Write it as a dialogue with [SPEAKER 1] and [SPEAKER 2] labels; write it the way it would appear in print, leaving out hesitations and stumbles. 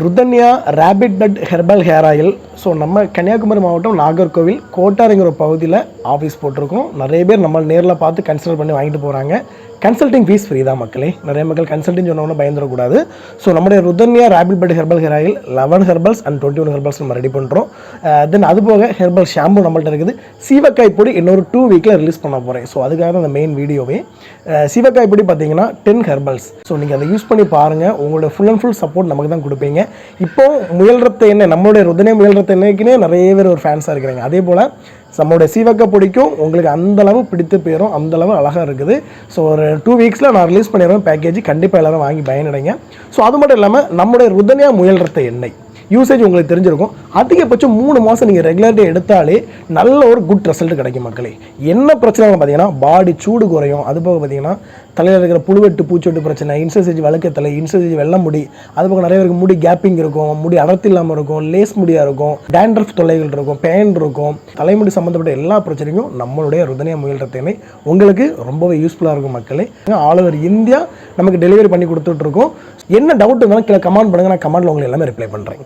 [SPEAKER 1] ருதன்யா rapid பட் herbal hair oil. So நம்ம கன்னியாகுமரி மாவட்டம் நாகர்கோவில் கோட்டாருங்கிற பகுதியில் ஆஃபீஸ் போட்டிருக்கோம். நிறைய பேர் நம்ம நேரில் பார்த்து கன்சல்ட் பண்ணி வாங்கிட்டு போகிறாங்க. கன்சல்டிங் ஃபீஸ் ஃப்ரீ தான் மக்களே. நிறைய மக்கள் கன்சல்டிங் சொன்னோன்னு பயந்துடக்கூடாது. ஸோ நம்முடைய ருதன்யா ரேபிட் பட் herbal hair oil 11 herbals and 21 herbals நம்ம ரெடி பண்ணுறோம். தென் அது போக ஹெர்பல் ஷாம்பு நம்மள்ட்ட இருக்குது. சீவக்காய் பொடி இன்னொரு 2 வீக்கில் ரிலீஸ் பண்ண போகிறேன். ஸோ அதுக்காக தான் அந்த மெயின் வீடியோவே. சீவக்காய் பொடி பார்த்தீங்கன்னா 10 ஹெர்பல்ஸ். ஸோ நீங்கள் அதை யூஸ் பண்ணி பாருங்கள். உங்களோட ஃபுல் அண்ட் ஃபுல் சப்போர்ட் நமக்கு தான் கொடுப்பீங்க. இப்போ முயல் ரத்த எண்ணெய், நம்மளுடைய ருதன்யா முயல் ரத்த எண்ணெய்க்குனே நிறைய பேர் ஒரு ஃபேன்ஸாக இருக்கிறாங்க. அதே போல் நம்மளுடைய சீவக்காய் பொடிக்கும் உங்களுக்கு அந்தளவு பிடித்து போயிடும், அந்தளவு அழகாக இருக்குது. ஸோ ஒரு 2 வீக்ஸில் நான் ரிலீஸ் பண்ணிடுவேன் பேக்கேஜ். கண்டிப்பாக எல்லோரும் வாங்கி பயனடைங்க. ஸோ அது மட்டும் இல்லாமல் நம்முடைய ருதன்யா முயல் ரத்த எண்ணெய் யூசேஜ் உங்களுக்கு தெரிஞ்சிருக்கும். அதிகபட்சம் 3 மாதம் நீங்கள் ரெகுலராக எடுத்தாலே நல்ல ஒரு குட் ரிசல்ட் கிடைக்கும் மக்களே. என்ன பிரச்சனைன்னு பார்த்தீங்கன்னா பாடி சூடு குறையும். அதுபோக பார்த்தீங்கன்னா தலையில் இருக்கிற புழுவெட்டு பூச்சொட்டு பிரச்சனை, இன்சசேஜ் வழுக்கத்தலை, இன்சசேஜ் வெள்ளை முடி, அதுபோக நிறைய பேருக்கு முடி கேப்பிங் இருக்கும், முடி அடர்த்தி இல்லாமல் இருக்கும், லேஸ் முடியாக இருக்கும், டேண்ட்ரஃப் தொல்லைகள் இருக்கும், பேன் இருக்கும், தலைமுடி சம்மந்தப்பட்ட எல்லா பிரச்சனையும் நம்மளுடைய ருதன்யா முயல் ரத்த எண்ணெய் உங்களுக்கு ரொம்பவே யூஸ்ஃபுல்லாக இருக்கும் மக்களே. ஆல் ஓவர் இந்தியா நமக்கு டெலிவரி பண்ணி கொடுத்துட்ருக்கோம். என்ன டவுட் இருந்தாலும் கீழே கமெண்ட் பண்ணுங்கள். நான் கமெண்ட்டில் உங்களுக்கு எல்லாமே ரிப்ளை பண்ணுறேன்.